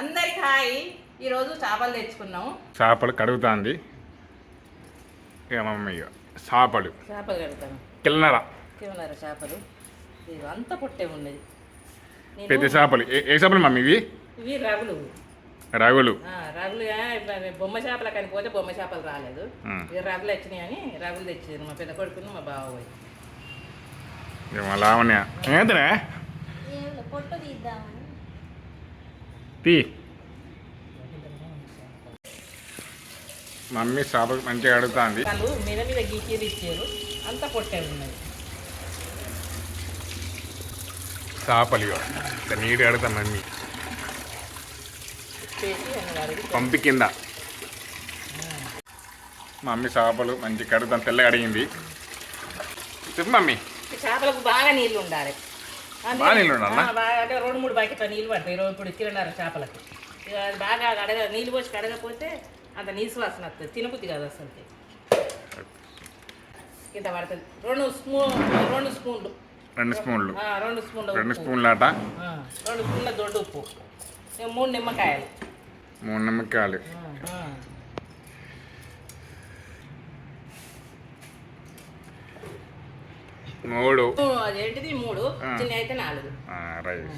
అందరికి హాయ్. ఈరోజు చేపలు తెచ్చుకున్నాము. చేపలు కడుగుతాంది మమ్మీ. చేపలు కడుగుతాను. కిల్లర చేపలు ఇవి అంత పొట్టే ఉన్నది. పెద్ద చేపలు. ఏ చేపలు మమ్మీ ఇవి? ఇవి రగులు. రగులు బొమ్మ చేపల కానీ పోతే బొమ్మ చేపలు రాలేదు. ఇవి రగులు వచ్చినాయి అని రగులు తెచ్చారు మా పెద్ద కొడుకును మా బావోయ్. లావణ్య ఏంటనే పొట్టు తీద్దామని తీ. మమ్మీ చేపలు మంచిగా అడుగుతుంది. వాళ్ళు మీద మీద గీకీలు ఇచ్చారు. అంత పొట్టే ఉన్నది. చేపలు నీటి అడుగుతా మమ్మీ. పంపి కింద మమ్మీ చేపలు మంచి కడుగుతాను. తెల్లగా అడిగింది. చెప్పు మమ్మీ. చేపలకు బాగా నీళ్ళు ఉండాలి. బాగా నీళ్ళు ఉండాలా? అంటే 2-3 బకెట్ల నీళ్ళు పడతాయి. ఇప్పుడు తినడారు చేపలకు. బాగా నీళ్ళు పోసి కడగకపోతే అంత నీసు వాసన వస్తుంది. తినబుద్ధి కాదు అసలు. ఇంత పడుతుంది. 2 స్పూన్లు 2 స్పూన్లు 2 స్పూన్లు 2 స్పూన్లు అట. 2 స్పూన్ల దొడ్డు ఉప్పు. 3 నిమ్మకాయలు. 3 నిమ్మకాయలు. 3 అదేంటిది 3 చిన్న అయితే 4. రైట్.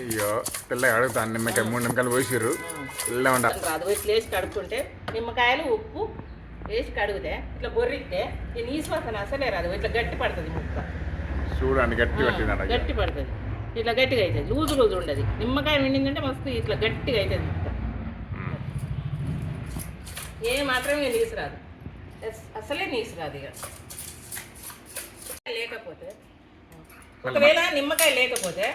అయ్యో తెల్లగా అడుగుతాను. నిమ్మకాయ 3 నిమ్మకాయలు పోసిర్రు. తెల్ల ఉండాలి. అది వేసి కడుక్కుంటే నిమ్మకాయలు ఉప్పు వేసి కడిగితే ఇట్లా బొర్రిస్తే ఈ నీసు వాసన అసలే రాదు. ఇట్లా గట్టి పడుతుంది ముక్క. చూడండి గట్టి పట్టింది. గట్టి పడుతుంది. ఇట్లా గట్టిగా అవుతుంది. లూజు ఉండదు. నిమ్మకాయ నిండిందంటే మస్తు ఇట్లా గట్టిగా అవుతుంది ముక్క. ఏ మాత్రం నీసు రాదు. అసలే నీసు రాదు. ఇక లేకపోతే ఒకవేళ నిమ్మకాయ లేకపోతే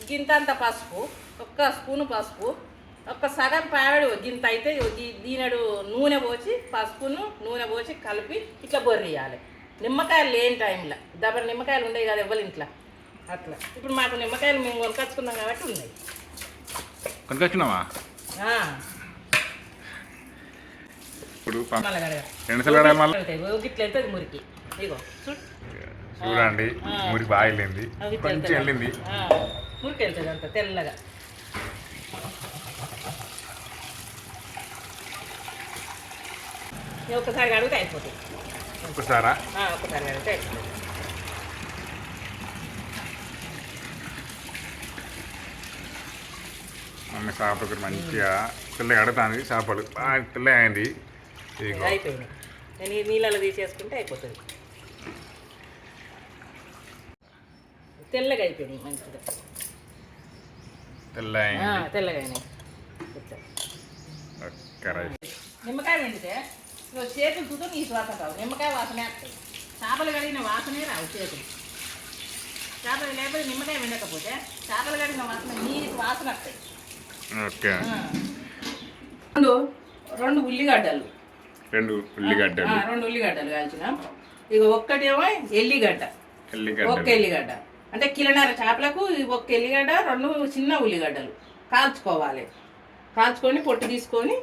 గింతంత పసుపు, 1 స్పూను పసుపు, 1 సగం పాడు గింత అయితే దీనడు నూనె పోసి పసుపును నూనె పోసి కలిపి ఇట్లా బొర్రియాలి. నిమ్మకాయలు లేని టైంలో. దబ్బర నిమ్మకాయలు ఉండేవి కదా ఎవరి ఇంట్లో. అట్లా ఇప్పుడు మాకు నిమ్మకాయలు మేము కొనుకొచ్చుకున్నాం కాబట్టి ఉన్నాయి. కొనుకొచ్చినావా? ఇప్పుడు ఇట్లా వెళ్తుంది మురికి. ఇగో చూడండి మురికి బాగా వెళ్ళింది. కొంచెం వెళ్ళింది. మురికి వెళ్తుంది అంత తెల్లగా. ఒకసారి కడిగితే అయిపోతుంది. ఒకసారి కడిగితే అయిపోతుంది. మమ్మీ చేపలు మంచిగా తెల్లగా అడుగుతుంది. చేపలు బాగా తెల్లగా అయింది. అయిపోయింది. నేను నీళ్ళలో తీసేసుకుంటే అయిపోతుంది. తెల్లగా అయిపోయింది. మంచిగా తెల్లగా అయినాయి. నిమ్మకాయ వండితే చేతులు చూద్దాం నీసు వాసన రావు. నిమ్మకాయ వాసనే వస్తాయి. చేపలు కడిగిన వాసనే రావు చేతులు. చేపలు లేకపోతే నిమ్మకాయ వండకపోతే చేపలు కడిగిన వాసన నీసు వాసన వస్తాయి. 2 ఉల్లిగడ్డలు. 2 ఉల్లిగడ్డలు కాల్చిన. ఇక ఒక్కటేమో ఎల్లిగడ్డ. 1 ఎల్లిగడ్డ అంటే కిలోన్నర చేపలకు 1 ఎల్లిగడ్డ, 2 చిన్న ఉల్లిగడ్డలు కాల్చుకోవాలి. కాల్చుకొని పొట్టు తీసుకొని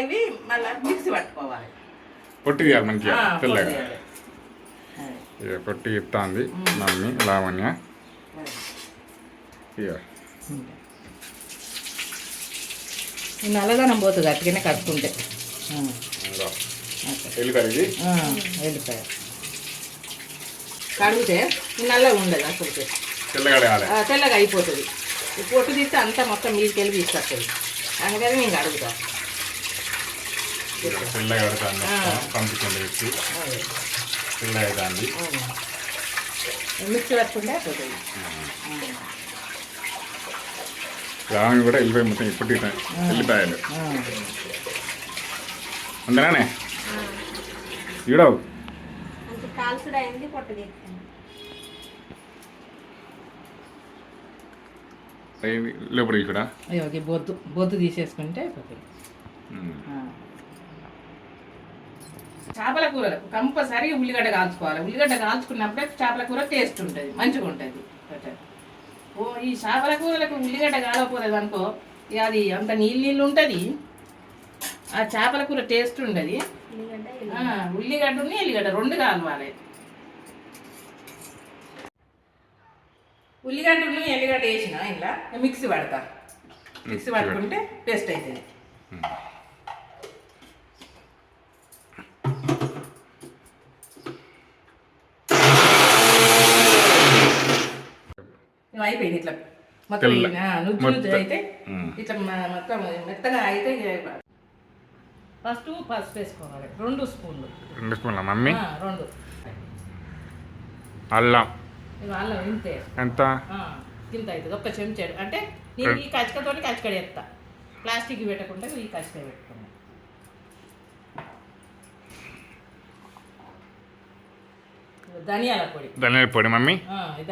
ఇవి మళ్ళీ మిక్సీ పట్టుకోవాలి. పొట్టి తీయాలి మంచిగా తెల్లగా. పొట్టి ఇస్తుంది మమ్మీ లావణ్య. నల్లదనం పోతుంది అట్టుగానే కట్టుకుంటే. వెళ్ళిపోయా కడిగితే నల్లగా ఉండదు. అసలు తెల్లగా అయిపోతుంది. పొట్టు తీస్తే అంతా మొత్తం మీదకి వెళ్ళి తీసుకొస్తుంది. అందుకని నేను అడుగుతా. మిక్సీ పట్టుకుంటే అయిపోతుంది. రావణి కూడా వెళ్ళిపోయి మొత్తం ఇప్పుడు వెళ్ళిపోయాడు. అందరానే ఈడవు లోపల ఇక్కడ బొద్దు తీసేసుకుంటే అయిపోతుంది. చేపల కూరలకు కంపల్సరీ ఉల్లిగడ్డ కాల్చుకోవాలి. ఉల్లిగడ్డ కాల్చుకున్నప్పుడే చేపల కూర టేస్ట్ ఉంటుంది, మంచిగా ఉంటుంది. ఈ చేపల కూరలకు ఉల్లిగడ్డ కాలకపోలేదు అనుకో అది అంత నీళ్ళు ఉంటుంది. ఆ చేపల కూర టేస్ట్ ఉండదు. ఉల్లిగడ్డ ఎల్లిగడ్డ 2 కావాలి. ఉల్లిగడ్డను ఎల్లిగడ్డ వేసిన ఇలా మిక్సీ పడతా. మిక్సీ పట్టుకుంటే పేస్ట్ అవుతుంది. అయిపోయింది ఇట్లా మొత్తం నుజ్జు అయితే ఇట్లా మొత్తం మెత్తగా అయితే ఫస్ట్ పసుపు వేసుకోవాలి 2 స్పూన్లు. 2 స్పూన్ల మమ్మీ. 2 అల్లం అల్లం ఇంతే ఎంత ఇంత అవుతుంది. ఒక్క చెంచాడు అంటే నేను ఈ కచ్చకతో కచ్చకడ వేస్తా. ప్లాస్టిక్ పెట్టకుండా ఈ కచ్చకడ పెట్టుకున్నా. ధనియాల పొడి మమ్మీ.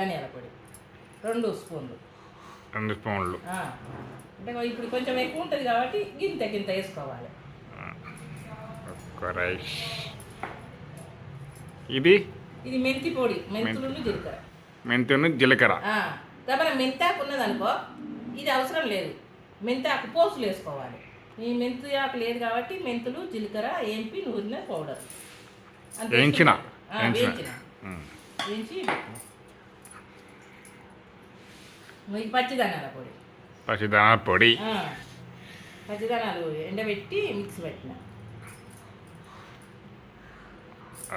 ధనియాల పొడి 2 స్పూన్లు. 2 స్పూన్లు అంటే ఇప్పుడు కొంచెం ఎక్కువ ఉంటుంది కాబట్టి గింత వేసుకోవాలి. రైస్ ఇది మెంతి పొడి, మెంతులు జీలకర్ర. కాబట్టి మెంతాకు ఉన్నదనుకో ఇది అవసరం లేదు. మెంతాకు పోసులు వేసుకోవాలి. ఈ మెంతి ఆకు లేదు కాబట్టి మెంతులు జీలకర్ర ఏంపి నూనె పౌడర్ వేయించి పచ్చిదనాల పొడి పచ్చిదనాలు ఎండబెట్టి మిక్స్ పెట్టిన.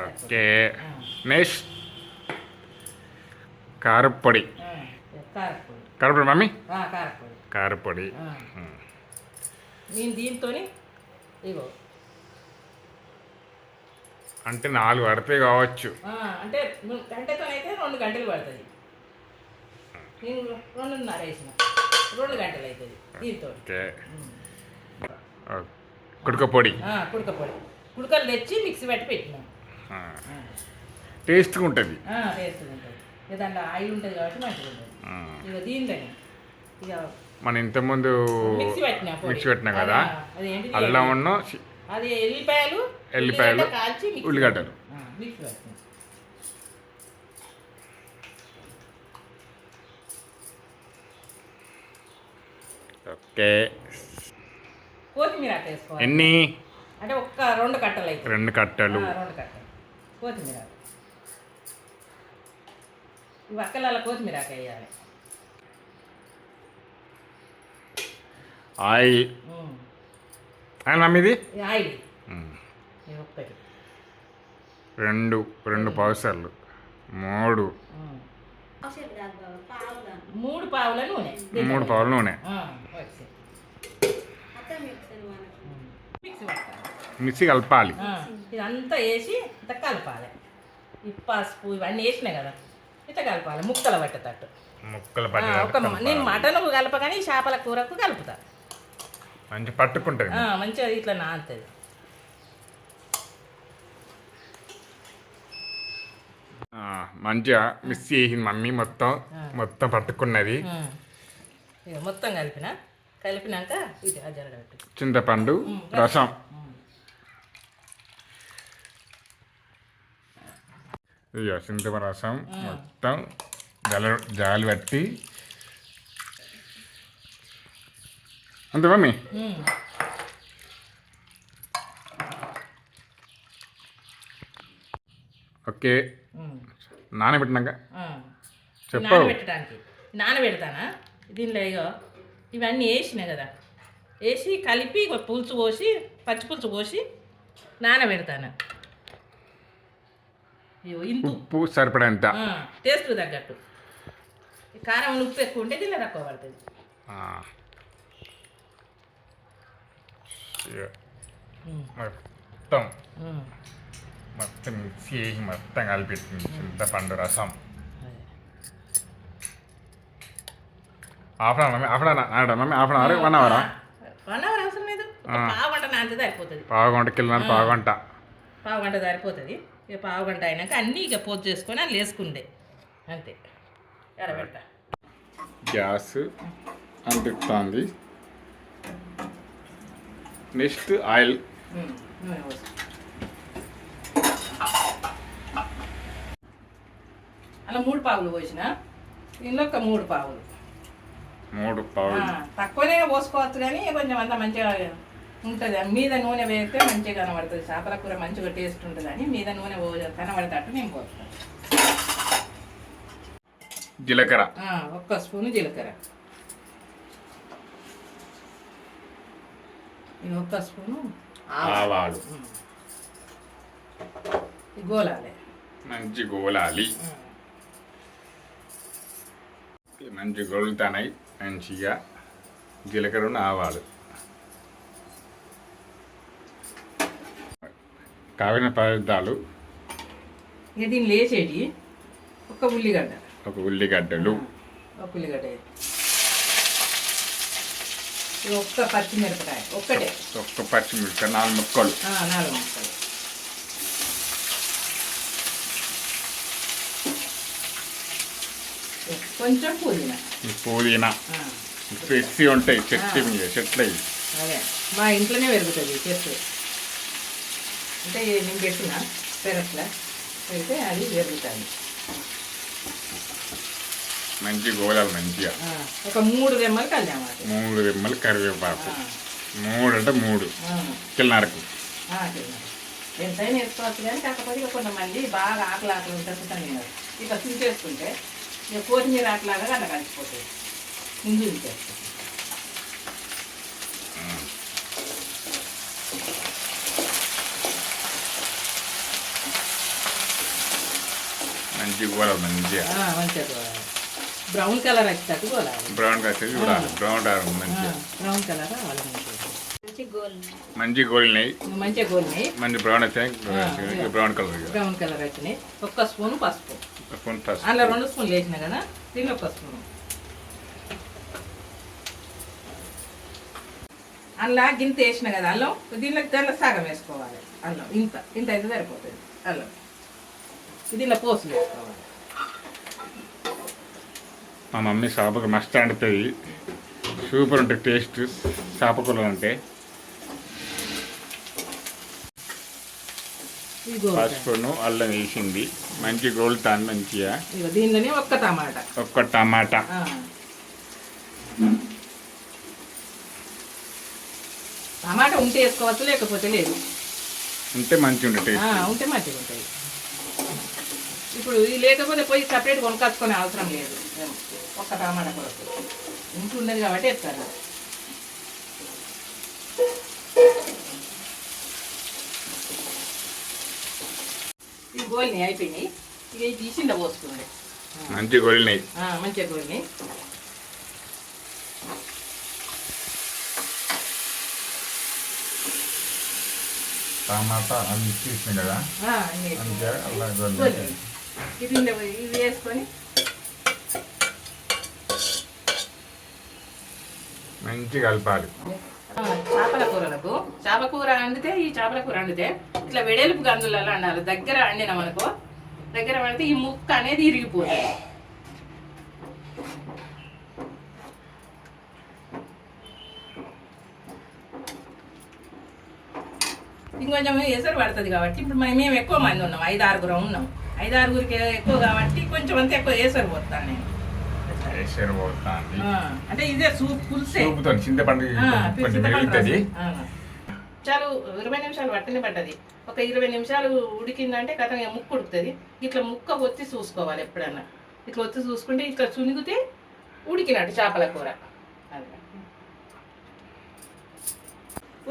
ఓకే నెక్స్ట్ కారపొడి. కారపొడి మమ్మీ. కారపొడి నేను దీంతో ఇగో అంటే 4 పడితే కావచ్చు. అంటే గంటతో అయితే 2 గంటలు పడుతుంది. నేను 2:30 వేసిన 2 గంటలు అవుతుంది దీంతో. కుడకపొడి. కుడకలు తెచ్చి మిక్సీ పెట్టి పెట్టినాం. టేస్ట్గా ఉంటుంది. టేస్ట్గా ఉంటుంది. దాంట్లో ఆయిల్ ఉంటుంది కాబట్టి మంచిగా ఉంటుంది. ఇక దీంట్లోనే ఇక మన ఇంతకుముందు మిక్సీ పెట్టినా కదా అల్లం, అది ఎల్లిపాయలు కాల్చి ఉల్లిగడ్డలు మిక్సీ పెట్టినా. ఓకే కొత్తిమీర వేసుకోవాలి. ఎన్ని అంటే 2 కట్టలు అయితే 2 కట్టలు. 2 కట్టలు కొత్తిమీర. ఈ వక్కల కొత్తిమీర వేయాలి. ఆయిల్ మమ్మీది. ఆయిల్ 2 పావుసార్లు 3 పావుల నూనె. 3 పావుల నూనె మిక్సీ కలపాలి. ఇదంతా వేసి ఇంత కలపాలి. ఈ పసుపు ఇవన్నీ వేసినాయి కదా ఇట్లా కలపాలి. ముక్కలు పట్టేటట్టు. నేను మటన్ కలపగానే చేపల కూరకు కలుపుతా. మంచి పట్టుకుంటుంది. మంచిగా ఇట్లా నానుతుంది. మంచిగా మిక్స్ చేసింది మమ్మీ. మొత్తం పట్టుకున్నది. మొత్తం కలిపినాక ఇది జరగట్టు. చింతపండు రసం. ఇక చింతపండు రసం మొత్తం జాలి పట్టి అంతే మమ్మీ. ఓకే నానబెట్టినాక నానబెట్టడానికి నానబెడతానా. దీనిలో ఇవన్నీ వేసినా కదా వేసి కలిపి పులుసు పోసి పచ్చిపులుసు పోసి నానబెడతాను. ఉప్పు సరిపడేంత టేస్ట్ తగ్గట్టు. కారం ఉప్పు ఎక్కువ ఉంటే దీనిలో తక్కువ పడుతుంది. మొత్తం మిక్సీ వేసి మొత్తం కలిపెట్టింది చింతపండు రసం. Half an hour 1 hour. 1 hour అవసరం లేదు. పావుగంట నానితే సరిపోతుంది. పావుగంట సరిపోతుంది. ఇక పావుగంట అయినాక అన్నీ ఇక పోతు చేసుకొని అది వేసుకుండే అంతే. ఎడబెట్ట గ్యాస్ అంటుతుంది. Next oil. అలా 3 పావులు పోసిన దీనిలో ఒక 3 పావులు. 3 పావులు తక్కువనే పోసుకోవచ్చు కానీ కొంచెం అంత మంచిగా ఉంటుంది. మీద నూనె వేస్తే మంచిగా కనబడుతుంది. చేపల కూర మంచిగా టేస్ట్ ఉంటుంది అని మీద నూనె కనబడేటట్టు నేను పోస్తాను. జీలకర్ర. ఒక్క స్పూను జీలకర్ర, ఇది ఒక్క స్పూను ఆవాలు. గోలాలి, మంచి గోలాలి. మంచి గోలుతాయి మంచిగా. జీలకర్ర ఆవాలు కావిన పదార్థాలు. ఇక దీన్ని లేచేటి ఒక ఉల్లిగడ్డ, ఒక ఉల్లిగడ్డలు, ఒక ఉల్లిగడ్డ, ఇది ఒక్క పచ్చిమిరపకాయ ఒక్కటే, ఒక్క పచ్చిమిరపకాయ 4 ముక్కలు, 4 ముక్కలు, కొంచెం పుదీనా. ఫ్రెష్ ఉంటాయి చెట్టు మీద, చెట్లు అవి. అదే మా ఇంట్లోనే పెరుగుతుంది చెట్టు, అంటే నేను పెట్టిన పెరట్లా అయితే అది పెరుగుతుంది. మంచి గోళాలు మంచిగా. ఒక 3 రెమ్మలు కళ్యామాట, 3 రెమ్మలు కరివేపాకు. 3 అంటే 3 కిల్లనరకు. ఎంతైనా వేసుకోవచ్చు కానీ కాకపోతే ఇక కొంతమంది బాగా ఆకలి ఉంటుంది తిన్నారు, ఇక చూసేసుకుంటే ఇక కొత్తిమీర ఆకలాగా అట్లా కలిసిపోతుంది. ముందు ఉంచేస్తాం. మంచి గోళాలు మంచిగా, మంచిగా బ్రౌన్ కలర్ వచ్చేటట్టు గోలాలి. బ్రౌన్ కలర్ చూడాలి, మంచిగా బ్రౌన్ కలర్ రావాలి, మంచి గోలినాయి, మంచిగా గోలినాయి. మంచి బ్రౌన్ వచ్చాయి, బ్రౌన్ కలర్, బ్రౌన్ కలర్ వచ్చినాయి. ఒక్క స్పూను పసుపు, అందులో 2 స్పూన్లు వేసినా కదా, దీన్ని ఒక్క స్పూను. అందులో గింత వేసిన కదా అల్లం, దీనిలో సగం వేసుకోవాలి. అల్లం ఇంత ఇంత అయితే సరిపోతుంది. అల్లం దీనిలో పోసులు వేసుకోవాలి. మా మమ్మీ చేపకు మస్తు వండుతుంది, సూపర్ ఉంటుంది టేస్ట్ చేపకూర అంటే. పసుపును అల్లం వేసింది, మంచి గోలుతాను మంచిగా. దీనిలోనే ఒక్క టమాటా, టమాటా ఉంటే వేసుకోవచ్చు, లేకపోతే లేదు. ఉంటే మంచిగా ఉంటుంది, ఉంటే మంచిగా ఉంటుంది. ఇప్పుడు ఇది లేకపోతే పోయి సపరేట్ కొనుక్కొచ్చుకునే అవసరం లేదు. ఒక్క టమాటా కొరకు ఇంట్లో ఉన్నది కాబట్టి వేస్తాను. ఇవి గోలినాయి, అయిపోయినాయి. ఇక ఇది తీసిండ పోస్తుంది. మంచి గోలినాయి, మంచిగా గోలినాయి. టమాటా అవి తీసిన కదా, ఇది వేసుకొని మంచిగా కలపాలి. చేపల కూరలకు, చేపల కూర వండితే ఈ చేపల కూర వండితే ఇట్లా వెడల్పు గందులలో వండాలి. దగ్గర వండినాం అనుకో, దగ్గర వండితే ఈ ముక్క అనేది ఇరిగిపోతుంది. ఇంకొంచెం ఎసరు పడుతుంది కాబట్టి ఇప్పుడు మేము ఎక్కువ మంది ఉన్నాం, 5-6 ఉన్నాం. 5-6కి ఎక్కువ కాబట్టి కొంచెం అంతా ఎక్కువ ఎసరు పోతాను నేను. అంటే ఇదే సూప్ పులుసే, చింతపండు చాలు. 20 నిమిషాలు పట్టనే పడ్డది. ఒక 20 నిమిషాలు ఉడికిందంటే కథ ముక్క ఉడుకుతుంది. ఇట్లా ముక్క ఒత్తి చూసుకోవాలి. ఎప్పుడన్నా ఇట్లా ఒత్తి చూసుకుంటే ఇట్లా చునిగితే ఉడికినట్టు చేపల కూర.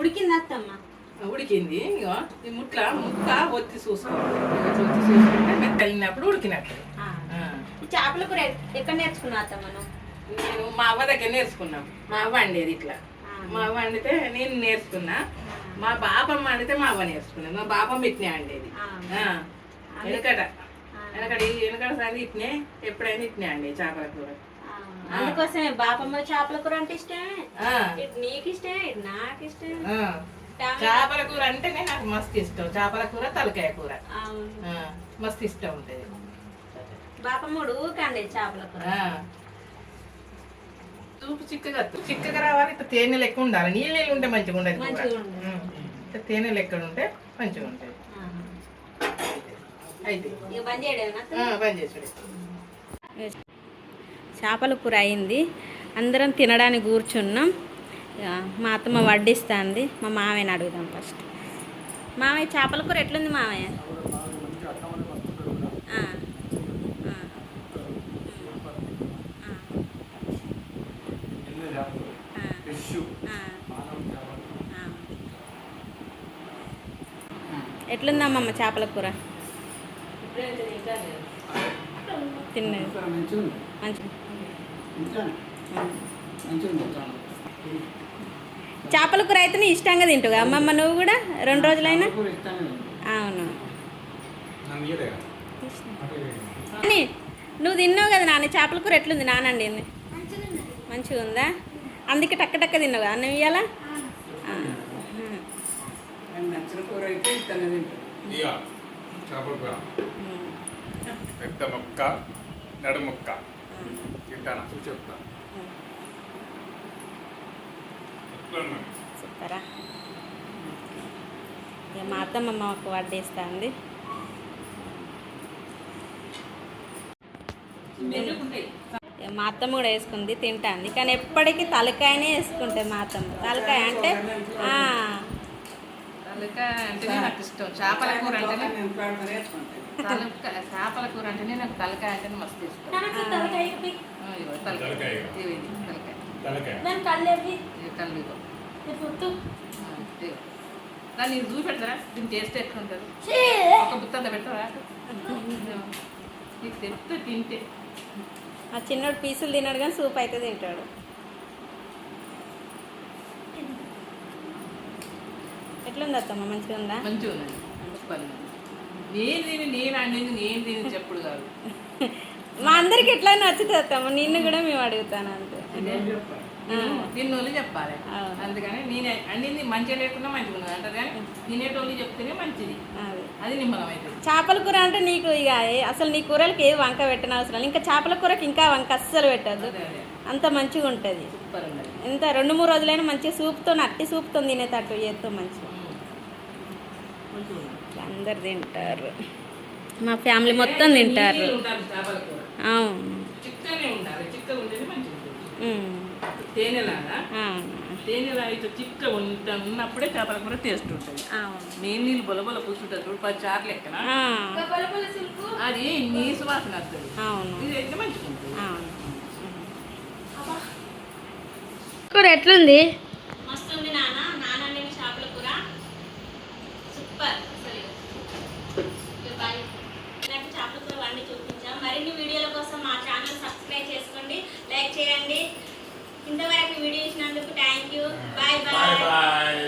ఉడికింది అత్తమ్మ, ఉడికింది. ఇగో ఈ ముక్క ఒత్తి చూసుకోవాలి. ఒత్తి చూసుకుంటే మెత్తగినప్పుడు ఉడికినట్టు. చేపల కూర ఎక్కడ నేర్చుకున్నా అత్తమ్మ? నేను మా అవ్వ దగ్గర నేర్చుకున్నాం. మా అవ్వ వండేది ఇట్లా. మా అవ్వ వండితే నేను నేర్చుకున్నా. మా బాపమ్మ వండితే మా అవ్వ నేర్చుకున్నాను. మా బాపమ్మ ఇట్నే వండేది. వెనకడ సారి ఇట్నే, ఎప్పుడైనా ఇట్నే అండి చేపల కూర. అందుకోసమే బాపమ్మ చేపల కూర అంటే ఇష్టమే. నీకు ఇష్టమే, నాకు ఇష్టమే. చేపల కూర అంటేనే నాకు మస్తు ఇష్టం. చేపల కూర, తలకాయ కూర మస్తు ఇష్టం ఉంటుంది. బాపమ్మడు కండి చేపల కూర చూపు చిక్కగా రావాలి. ఇట్లా తేనె లెక్క ఉండాలి. నీళ్ళు ఉంటే మంచిగా ఉండదు. తేనె లెక్క ఉంటే మంచిగా ఉంటుంది. అయితే బంద్ చేసుడు. చేపల కూర అయింది. అందరం తినడానికి కూర్చున్నాం. మా అత్తమ్మ వడ్డిస్తుంది. మా మామయ్యని అడుగుదాం ఫస్ట్. మామయ్య చేపల కూర ఎట్లుంది మామయ్య? ఎట్లుందమ్మమ్మ చేపల కూర? ఇప్పుడే తింటాను నేను. తిన్నది మంచి చేపల కూర అయితే నీ ఇష్టంగా తింటుగా అమ్మమ్మ నువ్వు కూడా 2 రోజులైనా? అవును అని నువ్వు తిన్నావు కదా నాన్న. చేపల కూర ఎట్లుంది నానండి? మంచిగా ఉందా? అందుకే టక్క టక్క తిన్నావు కదా అన్నం ఇయ్యాలా? పెద్ద ముక్క నడు ముక్క తింటాను చెప్తా. సూపరా. ఇక మా అత్తమ్మ మాకు వడ్డేస్తుంది. మా అత్తమ్మ కూడా వేసుకుంది తింటాంది, కానీ ఎప్పటికీ తలకాయనే వేసుకుంటుంది మా అత్తమ్మ. తలకాయ అంటే తలకాయ అంటేనే నాకు ఇష్టం. చేపల కూర అంటేనే చేపల కూర అంటేనే నాకు తలకాయ అంటేనే మస్తు ఇష్టం. ఇదిగో తలకాయ. కళ్ళు ఇగో. దాన్ని నీకు చూపెడతారా? దీని టేస్ట్ ఎట్లా ఉంటుంది? ఒక బుత్తంత పెడతారా? నీకు తెస్తే తింటే. ఆ చిన్నోడు పీసులు తిన్నాడు కానీ సూప్ అయితే తింటాడు. ఎట్లుంది అత్తమ్మ? మంచిగా ఉందా? మంచిగా ఉందండి. నేను తిని చెప్పుడు కాదు. మా అందరికి ఎట్లా నచ్చుతుంది అత్తమ్మ. నిన్ను కూడా మేము అడుగుతాను అంతే. తిన్నోళ్ళు చెప్పాలి. అందుకని నేను అన్నింది మంచిగా లేకుండా మంచిగా ఉన్నది అంటారు, కానీ తినేటోళ్ళు చెప్తేనే మంచిది. అది నిమ్మలం అవుతుంది. చేపల కూర అంటే నీకు ఇక అసలు నీ కూరలకి ఏ వంక పెట్టిన అవసరం లేదు. ఇంకా చేపల కూరకి ఇంకా వంక అస్సలు పెట్టద్దు, అంత మంచిగా ఉంటుంది. సూపర్ ఉన్నది. ఎంత 2-3 రోజులైనా మంచిగా సూప్తో, అట్టి సూప్తో తినేటట్టు చేస్తూ మంచిగా అందరు తింటారు. మా ఫ్యామిలీ మొత్తం తింటారు. చేపల కూర అవును. చిక్కనే ఉండాలి. చిక్క ఉంటేనే మంచిగా ఉంటుంది. తేనెలాగా తేనెలా ఇట్లా చిక్క ఉన్నప్పుడే చేపల కూర టేస్ట్ ఉంటుంది. నీళ్ళు బొలబొల కూర్చుంటుంది చూడు, 10 చార్లు ఎక్కన అది నీసు వాసన వస్తుంది. ఇది అయితే మంచిగా ఉంటుంది. కూర ఎట్లుంది? మస్తు ఉంది నాన్న. నాన్న చేపల కూర సూపర్. నాకు చేపల కూర వండి చూపించాం. మరిన్ని వీడియోల కోసం మా ఛానల్ సబ్స్క్రైబ్ చేసుకోండి, లైక్ చేయండి. ఇంతవరకు వీడియో ఇచ్చినందుకు థ్యాంక్ యూ. Bye bye.